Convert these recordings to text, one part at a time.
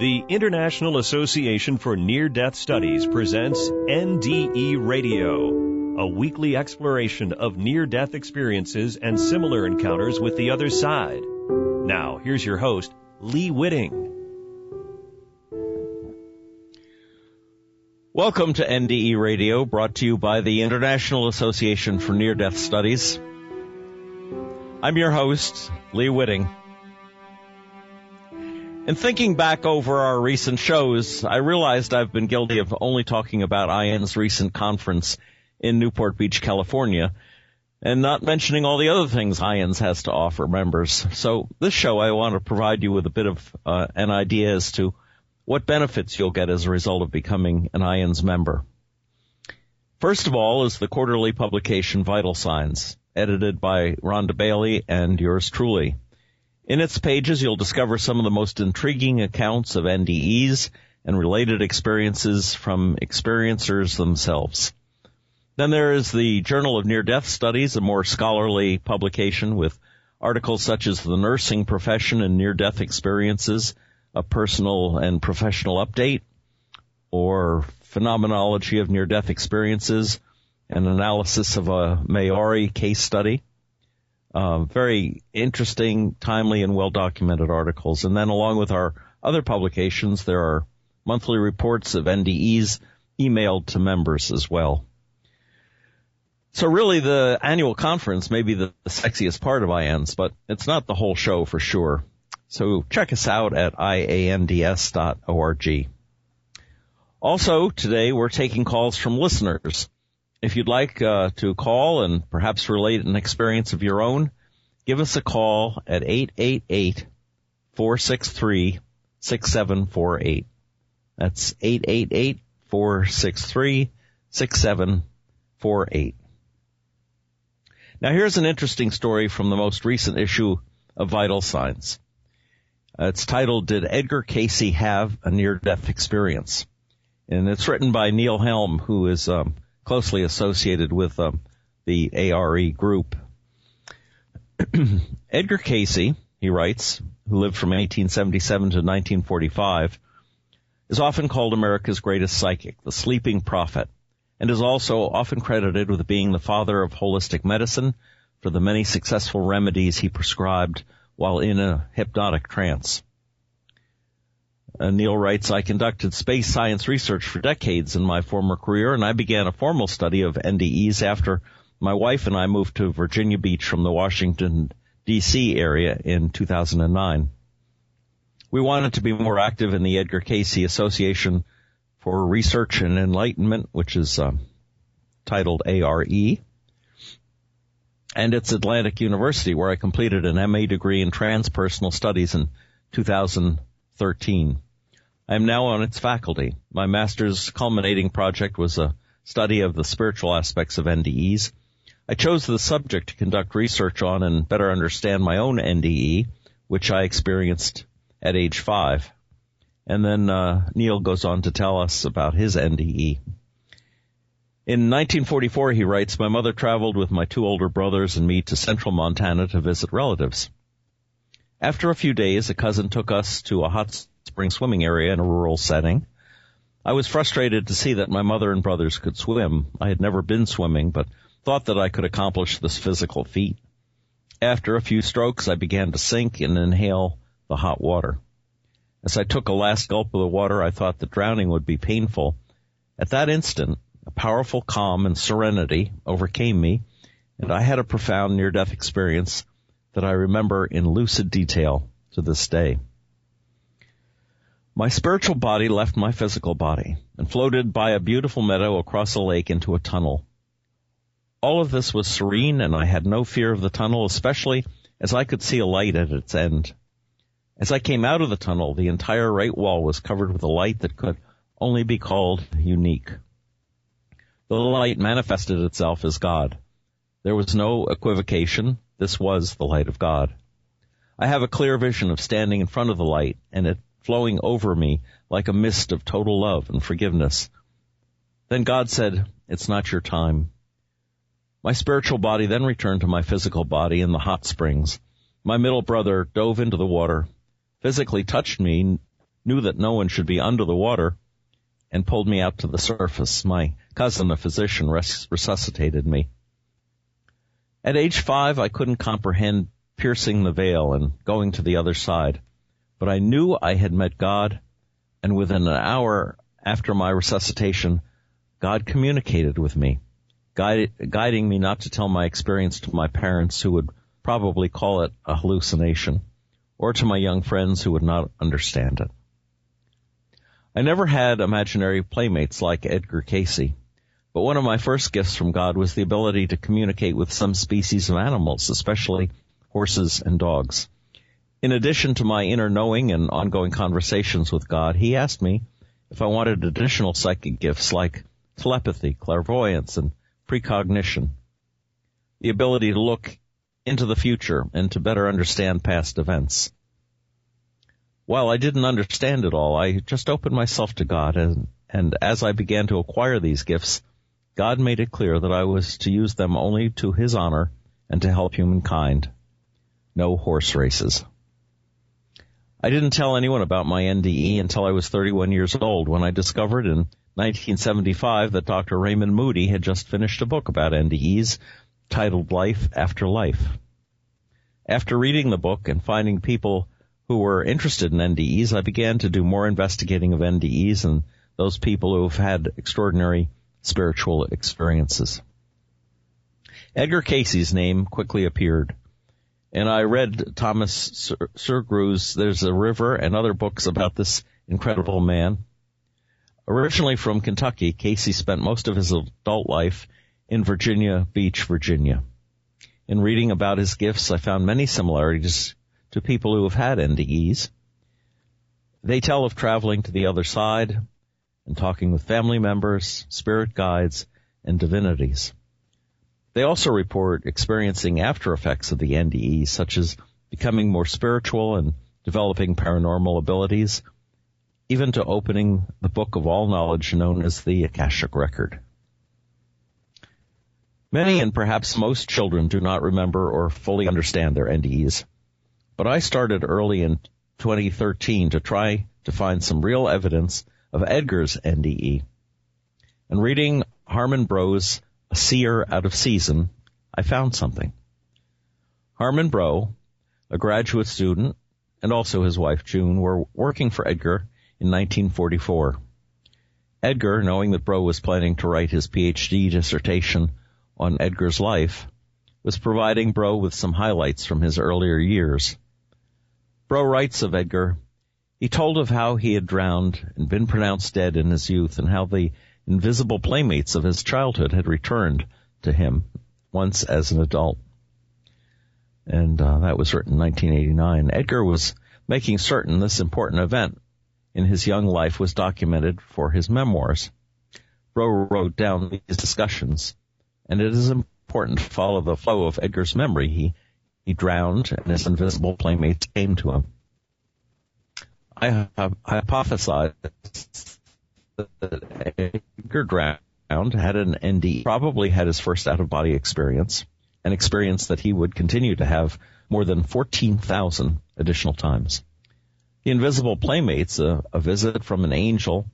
The International Association for Near-Death Studies presents NDE Radio, a weekly exploration of near-death experiences and similar encounters with the other side. Now, here's your host, Lee Witting. Welcome to NDE Radio, brought to you by the International Association for Near-Death Studies. I'm your host, Lee Witting. In thinking back over our recent shows, I realized I've been guilty of only talking about IANDS' recent conference in Newport Beach, California, and not mentioning all the other things IANDS has to offer members. So this show, I want to provide you with a bit of an idea as to what benefits you'll get as a result of becoming an IANDS member. First of all is the quarterly publication Vital Signs, edited by Rhonda Bailey and yours truly. In its pages, you'll discover some of the most intriguing accounts of NDEs and related experiences from experiencers themselves. Then there is the Journal of Near-Death Studies, a more scholarly publication with articles such as the nursing profession and near-death experiences, a personal and professional update, or phenomenology of near-death experiences, an analysis of a Maori case study. Very interesting, timely, and well-documented articles. And then along with our other publications, there are monthly reports of NDEs emailed to members as well. So really the annual conference may be the sexiest part of IANDS, but it's not the whole show for sure. So check us out at IANDS.org. Also, today we're taking calls from listeners. If you'd like to call and perhaps relate an experience of your own, give us a call at 888-463-6748. That's 888-463-6748. Now here's an interesting story from the most recent issue of Vital Signs. It's titled, Did Edgar Cayce Have a Near-Death Experience? And it's written by Neil Helm, who is closely associated with the ARE group. Edgar Cayce, he writes, who lived from 1877 to 1945, is often called America's greatest psychic, the sleeping prophet, and is also often credited with being the father of holistic medicine for the many successful remedies he prescribed while in a hypnotic trance. Neil writes, I conducted space science research for decades in my former career, and I began a formal study of NDEs after my wife and I moved to Virginia Beach from the Washington, D.C. area in 2009. We wanted to be more active in the Edgar Cayce Association for Research and Enlightenment, which is titled ARE, and it's Atlantic University, where I completed an MA degree in transpersonal studies in 2013. I am now on its faculty. My master's culminating project was a study of the spiritual aspects of NDEs. I chose the subject to conduct research on and better understand my own NDE, which I experienced at age 5. And then Neil goes on to tell us about his NDE. In 1944, he writes, my mother traveled with my 2 older brothers and me to central Montana to visit relatives. After a few days, a cousin took us to a hot spring swimming area in a rural setting. I was frustrated to see that my mother and brothers could swim. I had never been swimming, but thought that I could accomplish this physical feat. After a few strokes, I began to sink and inhale the hot water. As I took a last gulp of the water, I thought that drowning would be painful. At that instant, a powerful calm and serenity overcame me, and I had a profound near-death experience that I remember in lucid detail to this day. My spiritual body left my physical body and floated by a beautiful meadow across a lake into a tunnel. All of this was serene, and I had no fear of the tunnel, especially as I could see a light at its end. As I came out of the tunnel, the entire right wall was covered with a light that could only be called unique. The light manifested itself as God. There was no equivocation. This was the light of God. I have a clear vision of standing in front of the light and it flowing over me like a mist of total love and forgiveness. Then God said, "It's not your time." My spiritual body then returned to my physical body in the hot springs. My middle brother dove into the water, physically touched me, knew that no one should be under the water, and pulled me out to the surface. My cousin, a physician, resuscitated me. At age 5, I couldn't comprehend piercing the veil and going to the other side, but I knew I had met God, and within an hour after my resuscitation, God communicated with me, guiding me not to tell my experience to my parents, who would probably call it a hallucination, or to my young friends who would not understand it. I never had imaginary playmates like Edgar Cayce, but one of my first gifts from God was the ability to communicate with some species of animals, especially horses and dogs. In addition to my inner knowing and ongoing conversations with God, he asked me if I wanted additional psychic gifts like telepathy, clairvoyance, and precognition, the ability to look into the future and to better understand past events. While I didn't understand it all, I just opened myself to God, and as I began to acquire these gifts, God made it clear that I was to use them only to His honor and to help humankind. No horse races. I didn't tell anyone about my NDE until I was 31 years old, when I discovered in 1975 that Dr. Raymond Moody had just finished a book about NDEs titled Life After Life. After reading the book and finding people who were interested in NDEs, I began to do more investigating of NDEs and those people who have had extraordinary spiritual experiences. Edgar Cayce's name quickly appeared, and I read Thomas Surgu's There's a River and other books about this incredible man. Originally from Kentucky, Cayce spent most of his adult life in Virginia Beach, Virginia. In reading about his gifts, I found many similarities to people who have had NDEs. They tell of traveling to the other side and talking with family members, spirit guides, and divinities. They also report experiencing after effects of the NDE, such as becoming more spiritual and developing paranormal abilities, even to opening the book of all knowledge known as the Akashic Record. Many and perhaps most children do not remember or fully understand their NDEs, but I started early in 2013 to try to find some real evidence of Edgar's NDE. And reading Harmon Bro's A Seer Out of Season, I found something. Harmon Bro, a graduate student, and also his wife June, were working for Edgar in 1944. Edgar, knowing that Bro was planning to write his PhD dissertation on Edgar's life, was providing Bro with some highlights from his earlier years. Bro writes of Edgar, he told of how he had drowned and been pronounced dead in his youth, and how the invisible playmates of his childhood had returned to him once as an adult. And that was written in 1989. Edgar was making certain this important event in his young life was documented for his memoirs. Bro wrote down these discussions, and it is important to follow the flow of Edgar's memory. He drowned, and his invisible playmates came to him. I hypothesized that Edgar drowned, had an NDE, probably had his first out-of-body experience, an experience that he would continue to have more than 14,000 additional times. The invisible playmates, a visit from an angel,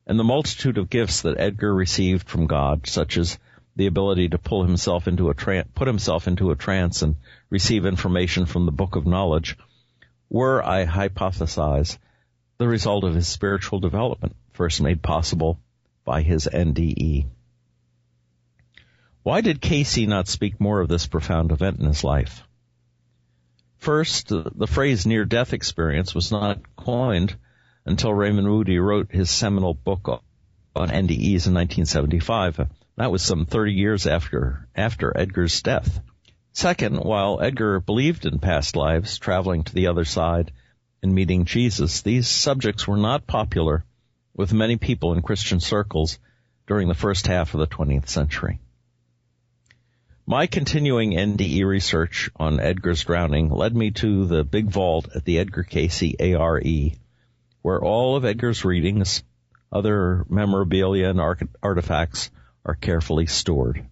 and the multitude of gifts that Edgar received from God, such as the ability to put himself into a trance and receive information from the Book of Knowledge, were, I hypothesize, the result of his spiritual development, first made possible by his NDE. Why did Cayce not speak more of this profound event in his life? First, the phrase near-death experience was not coined until Raymond Moody wrote his seminal book on NDEs in 1975. That was some 30 years after Edgar's death. Second, while Edgar believed in past lives, traveling to the other side, and meeting Jesus, these subjects were not popular with many people in Christian circles during the first half of the 20th century. My continuing NDE research on Edgar's drowning led me to the big vault at the Edgar Cayce ARE, where all of Edgar's readings, other memorabilia and artifacts are carefully stored.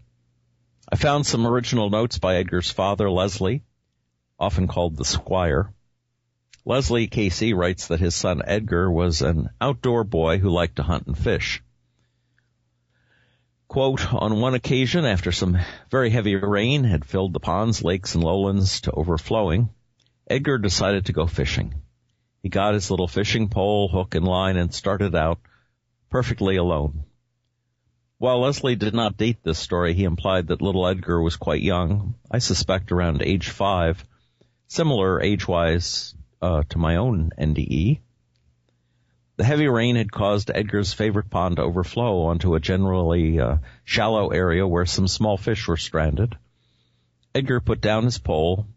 I found some original notes by Edgar's father, Leslie, often called the Squire. Leslie Cayce writes that his son Edgar was an outdoor boy who liked to hunt and fish. Quote, on one occasion, after some very heavy rain had filled the ponds, lakes, and lowlands to overflowing, Edgar decided to go fishing. He got his little fishing pole, hook, and line and started out perfectly alone. While Leslie did not date this story, he implied that little Edgar was quite young, I suspect around age 5, similar age-wise to my own NDE. The heavy rain had caused Edgar's favorite pond to overflow onto a generally shallow area where some small fish were stranded. Edgar put down his pole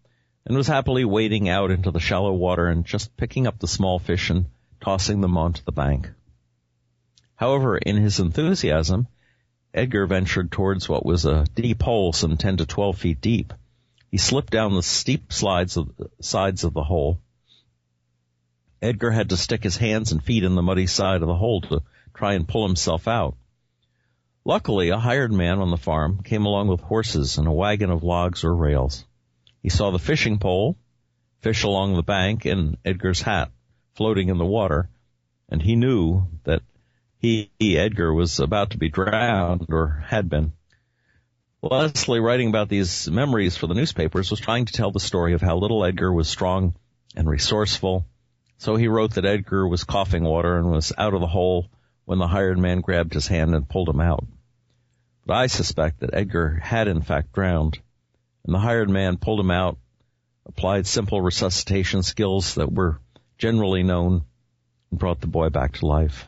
and was happily wading out into the shallow water and just picking up the small fish and tossing them onto the bank. However, in his enthusiasm, Edgar ventured towards what was a deep hole some 10 to 12 feet deep. He slipped down the steep sides of the hole. Edgar had to stick his hands and feet in the muddy side of the hole to try and pull himself out. Luckily, a hired man on the farm came along with horses and a wagon of logs or rails. He saw the fishing pole, fish along the bank, and Edgar's hat floating in the water, and he knew that Edgar, was about to be drowned or had been. Leslie, writing about these memories for the newspapers, was trying to tell the story of how little Edgar was strong and resourceful. So he wrote that Edgar was coughing water and was out of the hole when the hired man grabbed his hand and pulled him out. But I suspect that Edgar had in fact drowned, and the hired man pulled him out, applied simple resuscitation skills that were generally known, and brought the boy back to life.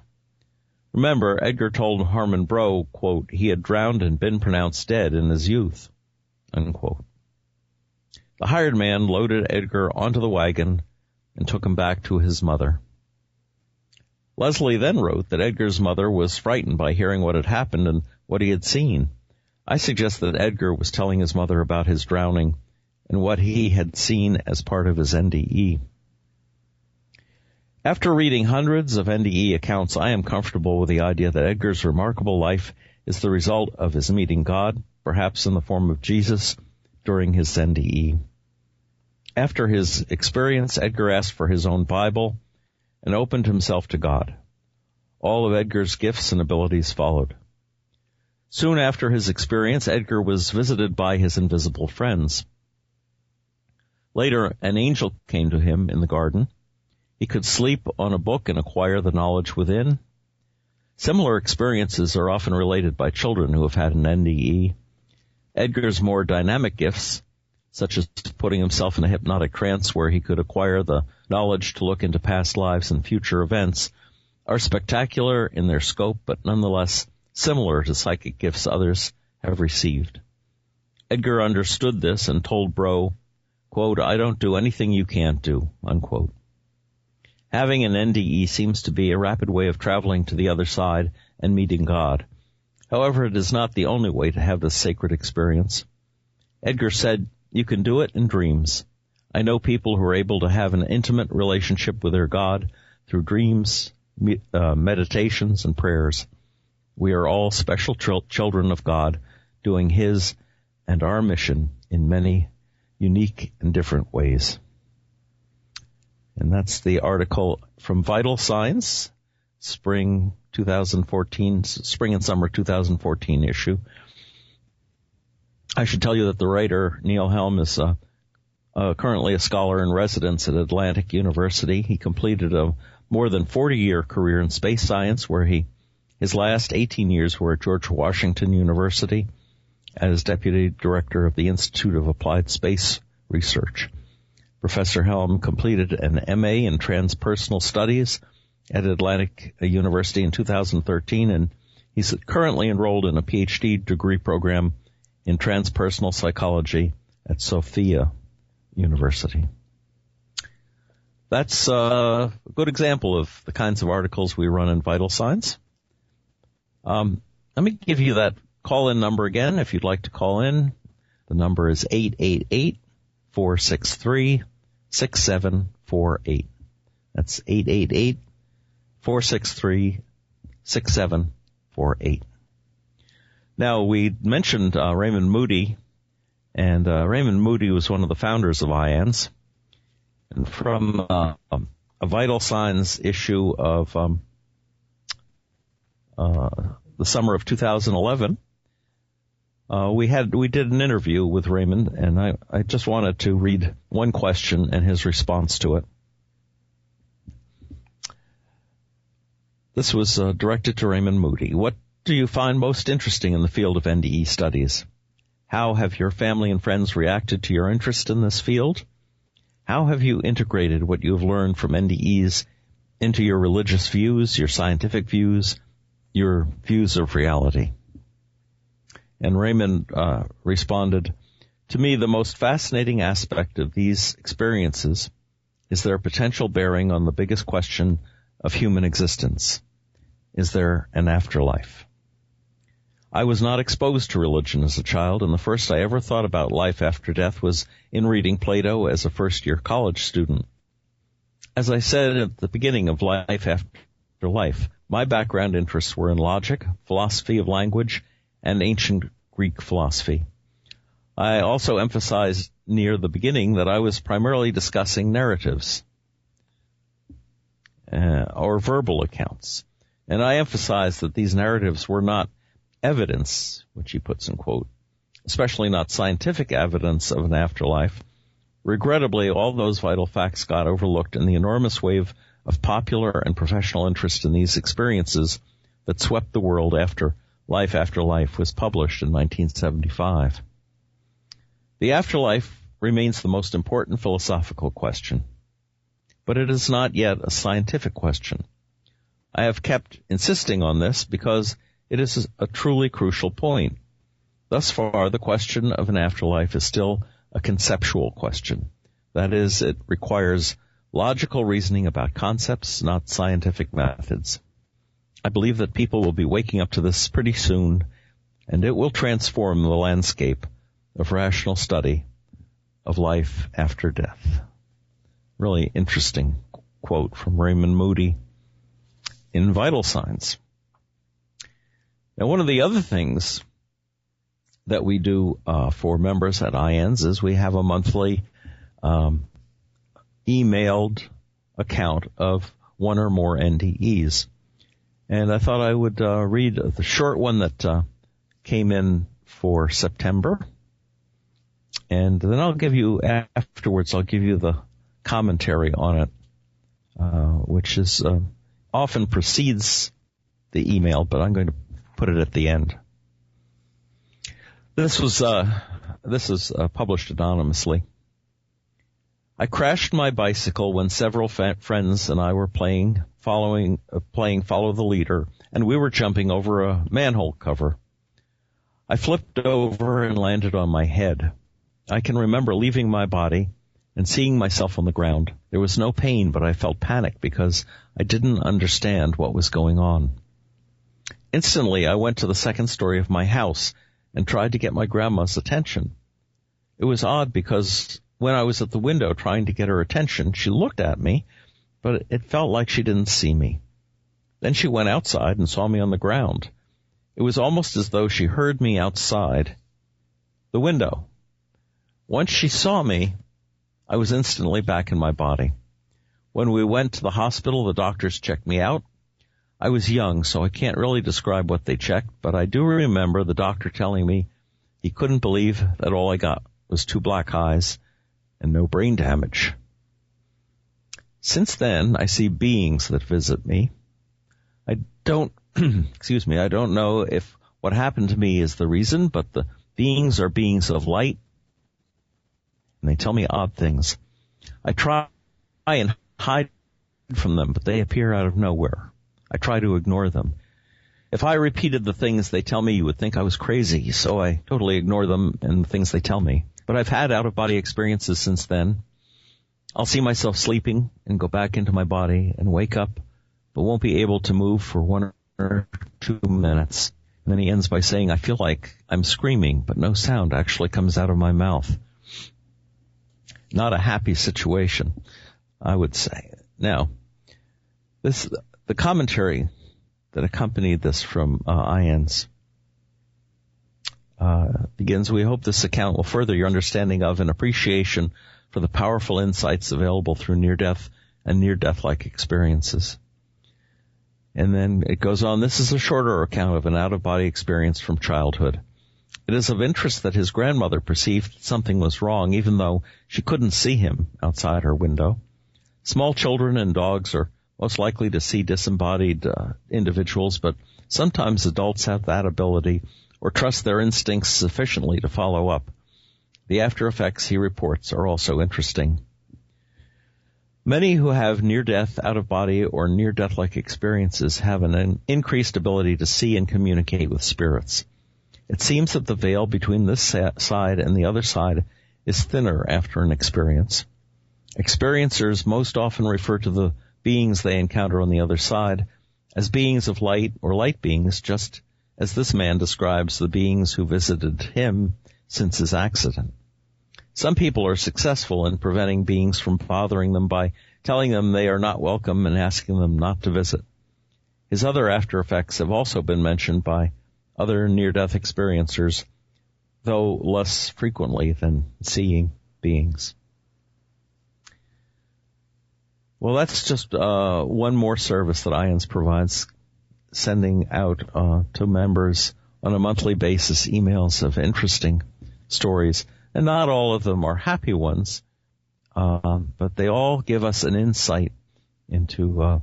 Remember, Edgar told Harmon Brough, quote, he had drowned and been pronounced dead in his youth, unquote. The hired man loaded Edgar onto the wagon and took him back to his mother. Leslie then wrote that Edgar's mother was frightened by hearing what had happened and what he had seen. I suggest that Edgar was telling his mother about his drowning and what he had seen as part of his NDE. After reading hundreds of NDE accounts, I am comfortable with the idea that Edgar's remarkable life is the result of his meeting God, perhaps in the form of Jesus, during his NDE. After his experience, Edgar asked for his own Bible and opened himself to God. All of Edgar's gifts and abilities followed. Soon after his experience, Edgar was visited by his invisible friends. Later, an angel came to him in the garden. He could sleep on a book and acquire the knowledge within. Similar experiences are often related by children who have had an NDE. Edgar's more dynamic gifts, such as putting himself in a hypnotic trance where he could acquire the knowledge to look into past lives and future events, are spectacular in their scope, but nonetheless similar to psychic gifts others have received. Edgar understood this and told Brough, quote, I don't do anything you can't do, unquote. Having an NDE seems to be a rapid way of traveling to the other side and meeting God. However, it is not the only way to have this sacred experience. Edgar said, you can do it in dreams. I know people who are able to have an intimate relationship with their God through dreams, meditations, and prayers. We are all special children of God, doing His and our mission in many unique and different ways. And that's the article from Vital Signs, spring and summer 2014 issue. I should tell you that the writer, Neil Helm, is currently a scholar in residence at Atlantic University. He completed a more than 40-year career in space science, where his last 18 years were at George Washington University as Deputy Director of the Institute of Applied Space Research. Professor Helm completed an MA in Transpersonal Studies at Atlantic University in 2013, and he's currently enrolled in a PhD degree program in Transpersonal Psychology at Sophia University. That's a good example of the kinds of articles we run in Vital Signs. Let me give you that call-in number again if you'd like to call in. The number is 888-463-6748. That's 888-463-6748. Now, we mentioned Raymond Moody, and Raymond Moody was one of the founders of IANDS. And from a Vital Signs issue of the summer of 2011, we did an interview with Raymond, and I just wanted to read one question and his response to it. This was directed to Raymond Moody. What do you find most interesting in the field of NDE studies? How have your family and friends reacted to your interest in this field? How have you integrated what you have learned from NDEs into your religious views, your scientific views, your views of reality? And Raymond responded, to me, the most fascinating aspect of these experiences is their potential bearing on the biggest question of human existence. Is there an afterlife? I was not exposed to religion as a child, and the first I ever thought about life after death was in reading Plato as a first-year college student. As I said at the beginning of Life After Life, my background interests were in logic, philosophy of language, and ancient Greek philosophy. I also emphasized near the beginning that I was primarily discussing narratives or verbal accounts. And I emphasized that these narratives were not evidence, which he puts in quote, especially not scientific evidence of an afterlife. Regrettably, all those vital facts got overlooked in the enormous wave of popular and professional interest in these experiences that swept the world after Life After Life was published in 1975. The afterlife remains the most important philosophical question, but it is not yet a scientific question. I have kept insisting on this because it is a truly crucial point. Thus far, the question of an afterlife is still a conceptual question. That is, it requires logical reasoning about concepts, not scientific methods. I believe that people will be waking up to this pretty soon, and it will transform the landscape of rational study of life after death. Really interesting quote from Raymond Moody in Vital Signs. Now, one of the other things that we do for members at IANDS is we have a monthly emailed account of one or more NDEs. And I thought I would read the short one that came in for September. And then I'll give you the commentary on it, which is often precedes the email, but I'm going to put it at the end. This is published anonymously. I crashed my bicycle when several friends and I were playing Follow the Leader, and we were jumping over a manhole cover. I flipped over and landed on my head. I can remember leaving my body and seeing myself on the ground. There was no pain, but I felt panic because I didn't understand what was going on. Instantly, I went to the second story of my house and tried to get my grandma's attention. It was odd because when I was at the window trying to get her attention, she looked at me, but it felt like she didn't see me. Then she went outside and saw me on the ground. It was almost as though she heard me outside the window. Once she saw me, I was instantly back in my body. When we went to the hospital, the doctors checked me out. I was young, so I can't really describe what they checked, but I do remember the doctor telling me he couldn't believe that all I got was 2 black eyes and no brain damage. Since then, I see beings that visit me. I don't know if what happened to me is the reason, but the beings are beings of light, and they tell me odd things. I try and hide from them, but they appear out of nowhere. I try to ignore them. If I repeated the things they tell me, you would think I was crazy, so I totally ignore them and the things they tell me. But I've had out-of-body experiences since then. I'll see myself sleeping and go back into my body and wake up, but won't be able to move for 1 or 2 minutes. And then he ends by saying, I feel like I'm screaming, but no sound actually comes out of my mouth. Not a happy situation, I would say. Now, the commentary that accompanied this from IANDS begins, we hope this account will further your understanding of and appreciation for the powerful insights available through near-death and near-death-like experiences. And then it goes on, this is a shorter account of an out-of-body experience from childhood. It is of interest that his grandmother perceived something was wrong, even though she couldn't see him outside her window. Small children and dogs are most likely to see disembodied individuals, but sometimes adults have that ability or trust their instincts sufficiently to follow up. The after effects, he reports, are also interesting. Many who have near-death, out-of-body, or near-death-like experiences have an increased ability to see and communicate with spirits. It seems that the veil between this side and the other side is thinner after an experience. Experiencers most often refer to the beings they encounter on the other side as beings of light or light beings, just as this man describes the beings who visited him since his accident. Some people are successful in preventing beings from bothering them by telling them they are not welcome and asking them not to visit. His other after effects have also been mentioned by other near-death experiencers, though less frequently than seeing beings. Well, that's just one more service that IANDS provides, sending out to members on a monthly basis emails of interesting stories. And not all of them are happy ones, but they all give us an insight into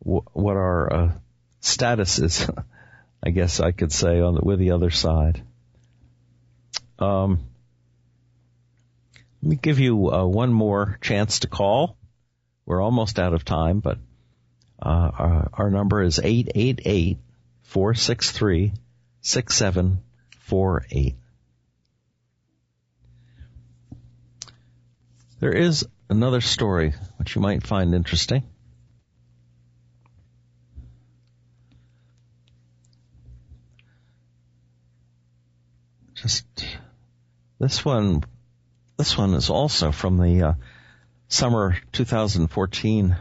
what our status is, I guess I could say, with the other side. Let me give you one more chance to call. We're almost out of time, but our number is 888-463-6748. There is another story which you might find interesting. This one is also from the summer 2014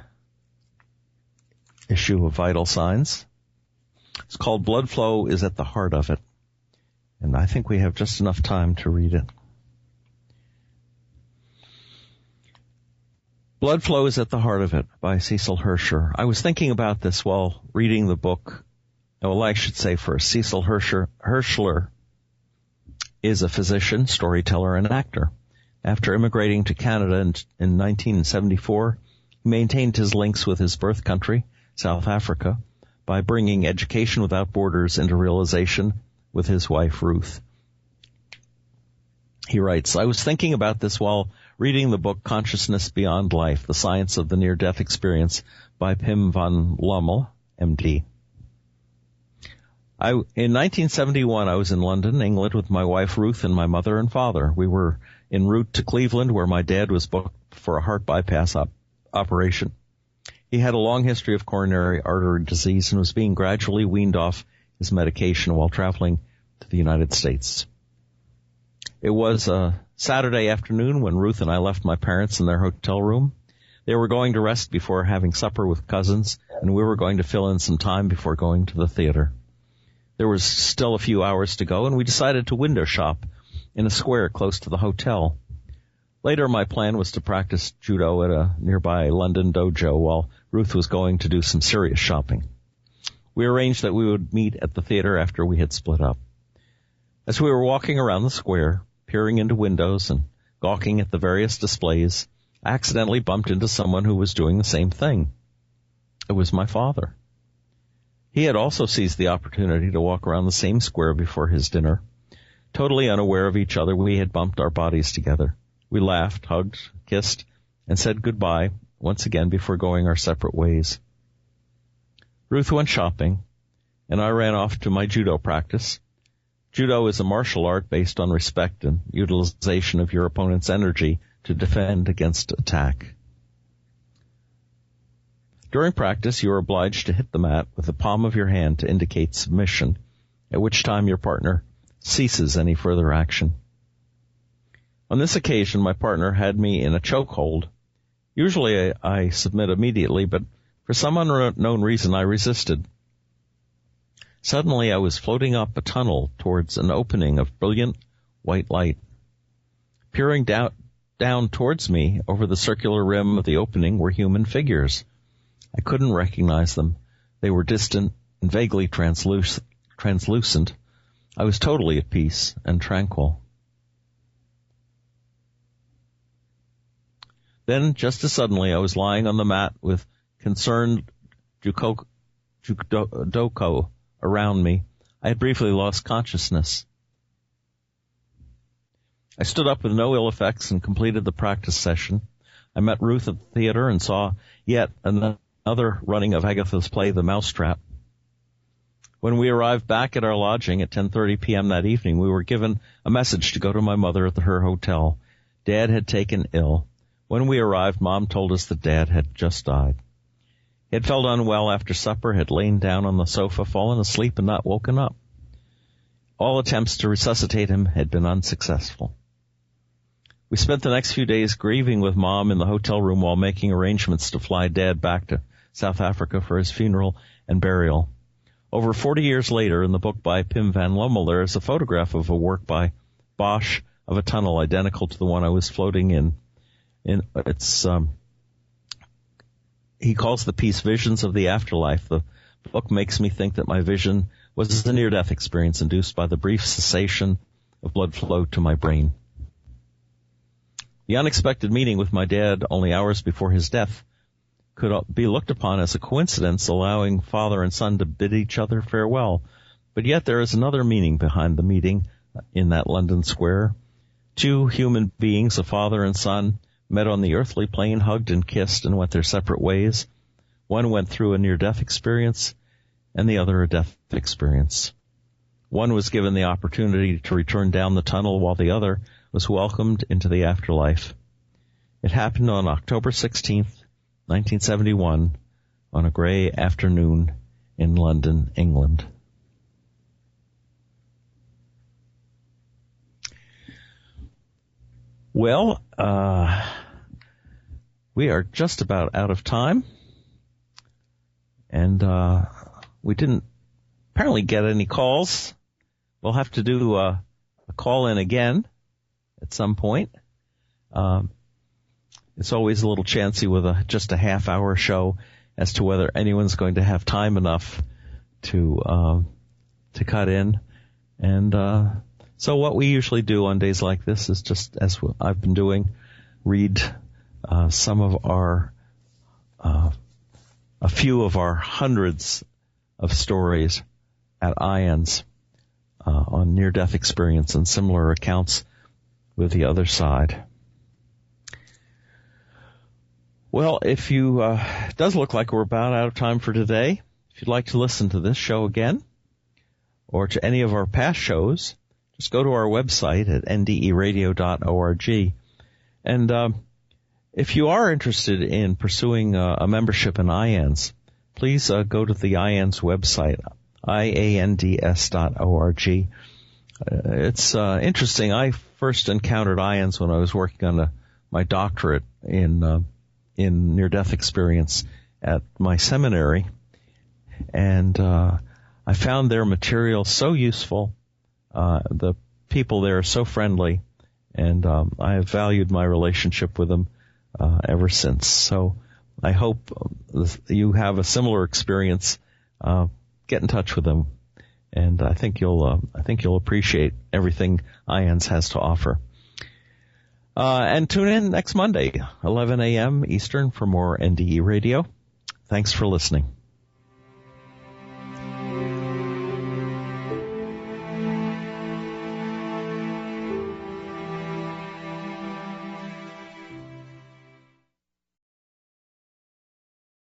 issue of Vital Signs. It's called Blood Flow is at the Heart of It. And I think we have just enough time to read it. Blood Flow is at the Heart of It by Cecil Hersher. I was thinking about this while reading the book. Well, I should say first, Cecil Hersher is a physician, storyteller, and actor. After immigrating to Canada in 1974, he maintained his links with his birth country, South Africa, by bringing Education Without Borders into realization with his wife, Ruth. He writes, I was thinking about this while reading the book Consciousness Beyond Life, The Science of the Near-Death Experience by Pim van Lommel, MD. In 1971, I was in London, England, with my wife Ruth and my mother and father. We were en route to Cleveland, where my dad was booked for a heart bypass operation. He had a long history of coronary artery disease and was being gradually weaned off his medication while traveling to the United States. It was a Saturday afternoon when Ruth and I left my parents in their hotel room. They were going to rest before having supper with cousins, and we were going to fill in some time before going to the theater. There was still a few hours to go, and we decided to window shop in a square close to the hotel. Later, my plan was to practice judo at a nearby London dojo while Ruth was going to do some serious shopping. We arranged that we would meet at the theater after we had split up. As we were walking around the square, peering into windows and gawking at the various displays, I accidentally bumped into someone who was doing the same thing. It was my father. He had also seized the opportunity to walk around the same square before his dinner. Totally unaware of each other, we had bumped our bodies together. We laughed, hugged, kissed, and said goodbye once again before going our separate ways. Ruth went shopping, and I ran off to my judo practice. Judo is a martial art based on respect and utilization of your opponent's energy to defend against attack. During practice, you are obliged to hit the mat with the palm of your hand to indicate submission, at which time your partner ceases any further action. On this occasion, my partner had me in a chokehold. Usually I submit immediately, but for some unknown reason I resisted. Suddenly I was floating up a tunnel towards an opening of brilliant white light. Peering down down towards me over the circular rim of the opening were human figures. I couldn't recognize them. They were distant and vaguely translucent. I was totally at peace and tranquil. Then, just as suddenly, I was lying on the mat with concerned Judoko around me. I had briefly lost consciousness. I stood up with no ill effects and completed the practice session. I met Ruth at the theater and saw yet another running of Agatha's play, The Mousetrap. When we arrived back at our lodging at 10:30 p.m. that evening, we were given a message to go to my mother at her hotel. Dad had taken ill. When we arrived, Mom told us that Dad had just died. He had felt unwell after supper, had lain down on the sofa, fallen asleep, and not woken up. All attempts to resuscitate him had been unsuccessful. We spent the next few days grieving with Mom in the hotel room while making arrangements to fly Dad back to South Africa for his funeral and burial. Over 40 years later, in the book by Pim van Lommel, there is a photograph of a work by Bosch of a tunnel identical to the one I was floating in. He calls the piece Visions of the Afterlife. The book makes me think that my vision was a near-death experience induced by the brief cessation of blood flow to my brain. The unexpected meeting with my dad only hours before his death could be looked upon as a coincidence, allowing father and son to bid each other farewell. But yet there is another meaning behind the meeting in that London square. Two human beings, a father and son, met on the earthly plane, hugged and kissed, and went their separate ways. One went through a near-death experience, and the other a death experience. One was given the opportunity to return down the tunnel, while the other was welcomed into the afterlife. It happened on October 16th, 1971, on a gray afternoon in London, England. Well, we are just about out of time, and we didn't apparently get any calls. We'll have to do a call-in again at some point. It's always a little chancy with just a half-hour show as to whether anyone's going to have time enough to cut in. And so what we usually do on days like this is just, as I've been doing, read some of our a few of our hundreds of stories at IANDS on near-death experience and similar accounts with the other side. Well, if it does look like we're about out of time for today. If you'd like to listen to this show again or to any of our past shows, just go to our website at nderadio.org. And if you are interested in pursuing a membership in IANDS, please go to the IANDS website, IANDS.org. It's interesting. I first encountered IANDS when I was working on my doctorate in near-death experience at my seminary, and I found their material so useful. The people there are so friendly, and I have valued my relationship with them ever since. So I hope you have a similar experience. Get in touch with them, and I think you'll appreciate everything IANDS has to offer. And tune in next Monday, 11 a.m. Eastern, for more NDE Radio. Thanks for listening.